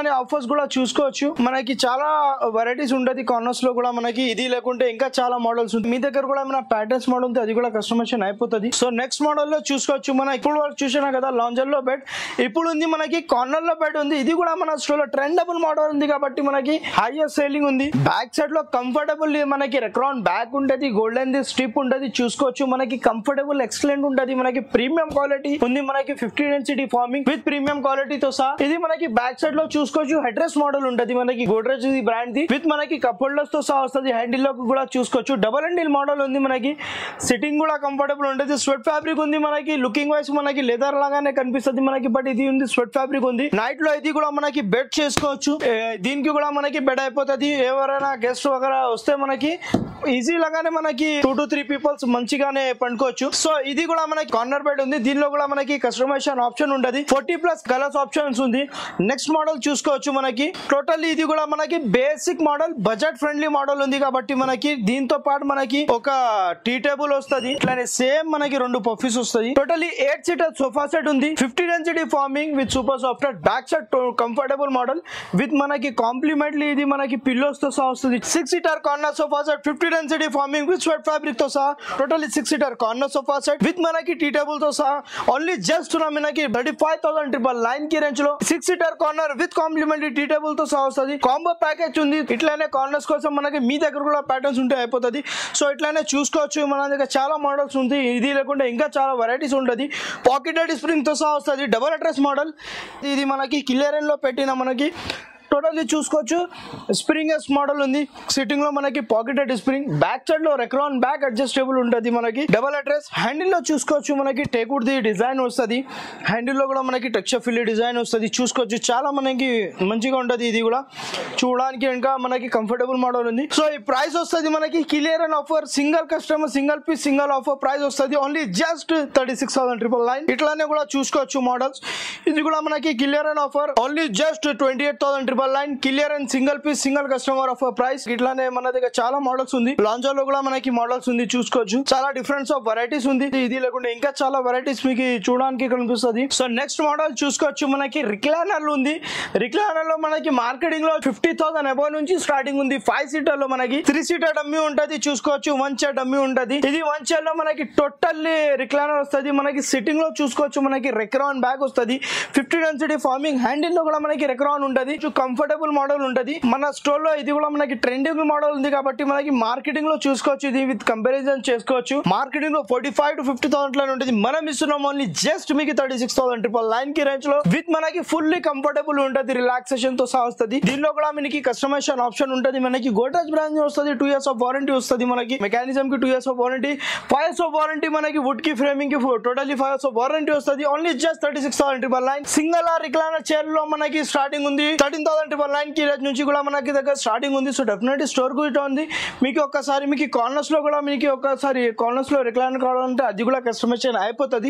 ఇట్లానే ఆఫర్స్ కూడా చూసుకోవచ్చు. మనకి చాలా వెరైటీస్ ఉంటది కార్నర్స్ లో కూడా. మనకి ఇది లేకుంటే ఇంకా చాలా మోడల్స్ ఉంటాయి. మీ దగ్గర కూడా ఏమైనా ప్యాటర్న్స్ మోడల్ ఉంటే అది కూడా కస్టమైజేషన్ అయిపోతుంది. సో నెక్స్ట్ మోడల్ లో చూసుకోవచ్చు. మనం ఇప్పుడు వరకు చూసినా కదా లాంజర్ లో బెడ్, ఇప్పుడు ఉంది మనకి కార్నర్ లో బెడ్ ఉంది. ఇది కూడా మన స్టోర్ లో ట్రెండబుల్ మోడల్ ఉంది కాబట్టి మనకి హైయెస్ట్ సేలింగ్ ఉంది. బ్యాక్ సైడ్ లో కంఫర్టబుల్ మనకి రెక్రాన్ బ్యాక్ ఉంటది, గోల్డెన్ ది స్ట్రిప్ ఉంటది చూసుకోవచ్చు. మనకి కంఫర్టబుల్ ఎక్సలెంట్ ఉంటది. మనకి ప్రీమియం క్వాలిటీ ఉంది. మనకి 50 డెన్సిటీ ఫార్మింగ్ విత్ ప్రీమియం క్వాలిటీతో సహా. ఇది మనకి బ్యాక్ సైడ్ లో చూసుకోవచ్చు. హెడ్ రెస్ట్ మోడల్ ఉంటది. మనకి గోడ్రేజ్ బ్రాండ్ ది విత్ మనకి కప్ హోల్డర్స్ తో సహా వస్తుంది. హ్యాండిల్ లో కూడా చూసుకోవచ్చు. డబల్ హ్యాండిల్ మోడల్ ఉంది. మనకి సిట్టింగ్ కూడా కంఫర్టబుల్ ఉంటుంది. స్వెట్ ఫ్యాబ్రిక్ ఉంది. మనకి లుకింగ్ వైస్ మనకి లెదర్ లాగానే కనిపిస్తుంది మనకి, బట్ ఇది ఉంది స్వెట్ ఫ్యాబ్రిక్ ఉంది. నైట్ లో ఇది కూడా మనకి బెడ్ చేసుకోవచ్చు. దీనికి కూడా మనకి బెడ్ అయిపోతుంది. ఎవరైనా గెస్ట్ వగైరా వస్తే మనకి ఈజీ లాగానే మనకి 2 to 3 పీపుల్స్ మంచిగానే పండుకోవచ్చు. సో ఇది కూడా మనకి కార్నర్ బెడ్ ఉంది. దీనిలో కూడా మనకి కస్టమైజేషన్ ఆప్షన్ ఉంటది. 40+ కలర్స్ ఆప్షన్స్ ఉంది. నెక్స్ట్ మోడల్ చూసుకోవచ్చు. మనకి టోటల్ ఇది కూడా మనకి basic model, budget friendly model ఉంది కాబట్టి మనకి దీంతో పాటు మనకి ఒక టీ టేబుల్ వస్తుంది. ఇట్లానే సేమ్ మనకి 2 పఫీస్ వస్తుంది. టోటలీ 8 సీటర్ సోఫా సెట్ ఉంది. 50 density farming with super soft back side comfortable model with మనకి కాంప్లిమెంట్లీ ఇది మనకి పిల్లోస్ తో సహా వస్తుంది. 6 seater corner sofa set 50 density farming with sweat fabric తో సహా. Totally 6 seater corner sofa set with మనకి టీ టేబుల్ తో సహా. ఓన్లీ జస్ట్ మనకి 35,999 కి రేంజ్ లో 6 seater corner with complimentary tea table తో సహా వస్తుంది. కాంబో ప్యాకేజ్ ఉంది. ఇట్లానే కార్నర్స్ కోసం మనకి మీ దగ్గర కూడా ప్యాటర్న్స్ ఉంటే అయిపోతుంది. సో ఇట్లానే చూసుకోవచ్చు. మన దగ్గర చాలా మోడల్స్ ఉంది. ఇది లేకుండా ఇంకా చాలా వెరైటీస్ ఉంటుంది. పాకెటెడ్ స్ప్రింగ్ తో సహా వస్తుంది. డబల్ అడ్రస్ మోడల్ ఇది మనకి క్లియరెన్ లో పెట్టిన మనకి టోటల్లీ చూసుకోవచ్చు. స్ప్రింగ్ ఎస్ మోడల్ ఉంది. సిట్టింగ్ లో మనకి పాకెటెడ్ స్ప్రింగ్, బ్యాక్ సైడ్ లో రెక్రాన్ బ్యాక్ అడ్జస్టబుల్ ఉంటుంది. మనకి డబల్ అడ్రస్ హ్యాండిల్ లో చూసుకోవచ్చు. మనకి టేకుడ్ ది డిజైన్ వస్తుంది. హ్యాండిల్ లో కూడా మనకి టెక్స్చర్ ఫిల్ డిజైన్ వస్తుంది చూసుకోవచ్చు. చాలా మనకి మంచిగా ఉంటుంది. ఇది కూడా చూడడానికి ఇంకా మనకి కంఫర్టబుల్ మోడల్ ఉంది. సో ఈ ప్రైస్ వస్తుంది మనకి clearance offer, single customer single piece single offer price వస్తుంది ఓన్లీ జస్ట్ 36,999. ఇట్లానే కూడా చూసుకోవచ్చు మోడల్స్. ఇది కూడా మనకి clearance offer only just 28,999. Clearance single piece single customer offer price. ఇట్లానే మన దగ్గర చాలా మోడల్స్ ఉంది. లాంజర్ లో కూడా మనకి మోడల్స్ ఉంది చూసుకోవచ్చు. చాలా డిఫరెన్స్ ఆఫ్ వెరైటీస్ ఉంది. ఇది లేకుండా ఇంకా చాలా వెరైటీస్ మీకు చూడడానికి కనిపిస్తుంది. సో నెక్స్ట్ మోడల్ చూసుకోవచ్చు. మనకి రిక్లైనర్ ఉంది. రిక్లైనర్ లో మనకి మార్కెటింగ్ లో 50,000 అబౌవ్ నుంచి స్టార్టింగ్ ఉంది. 5 సీటర్ లో మనకి 3 సీటర్ డమ్మీ ఉంటది చూసుకోవచ్చు. 1 చైర్ డమ్మీ ఉంటది. ఇది 1 చైర్ లో మనకి టోటల్లీ రిక్లైనర్ వస్తుంది. మనకి సిట్టింగ్ లో చూసుకోవచ్చు. మనకి రెక్రాన్ బ్యాగ్ వస్తుంది. 50 డెన్సిటీ ఫార్మింగ్ హ్యాండిల్ లో కూడా మనకి రెక్రాన్ ఉంటది. కంఫర్టబుల్ మోడల్ ఉంటది. మన స్టోర్ లో ఇది కూడా మనకి ట్రెండింగ్ మోడల్ ఉంది కాబట్టి మనకి మార్కెటింగ్ లో చూసుకోవచ్చు. ఇది విత్ కంపారిజన్ చేసుకోవచ్చు. మార్కెటింగ్ లో 45,000 to 50,000 లో ఉంటుంది. మనం ఇస్తున్నాం ఓన్లీ జస్ట్ మీకు 36,999 కి రేంజ్ లో విత్ మనకి ఫుల్లీ కంఫర్టబుల్ ఉంటది. రిలాక్సేషన్ తో సహా వస్తుంది. దీనిలో కూడా మనకి కస్టమైజేషన్ ఆప్షన్ ఉంటది. మనకి గోడ్రేజ్ బ్రాండ్ వస్తుంది. 2 years ఆఫ్ వారంటీ వస్తుంది. మనకి మెకానిజం కి 2 years of warranty, 5 years of warranty మనకి వుడ్ కి ఫ్రేమింగ్ కి టోటల్లీ 5 years ఆఫ్ వారంటీ వస్తుంది. Only just 36,999. Single recliner chair లో మనకి స్టార్టింగ్ ఉంది 13,999 కి నుంచి కూడా మనకి దగ్గర స్టార్టింగ్ ఉంది. సో డెఫినెట్లీ స్టోర్ కు ఇటు ఉంది. మీకు ఒక్కసారి మీకు కార్నర్స్ లో కూడా మీకు ఒక్కసారి కార్నర్స్ లో రిక్లైనర్ కావాలంటే అది కూడా కస్టమైజేషన్ అయిపోతుంది.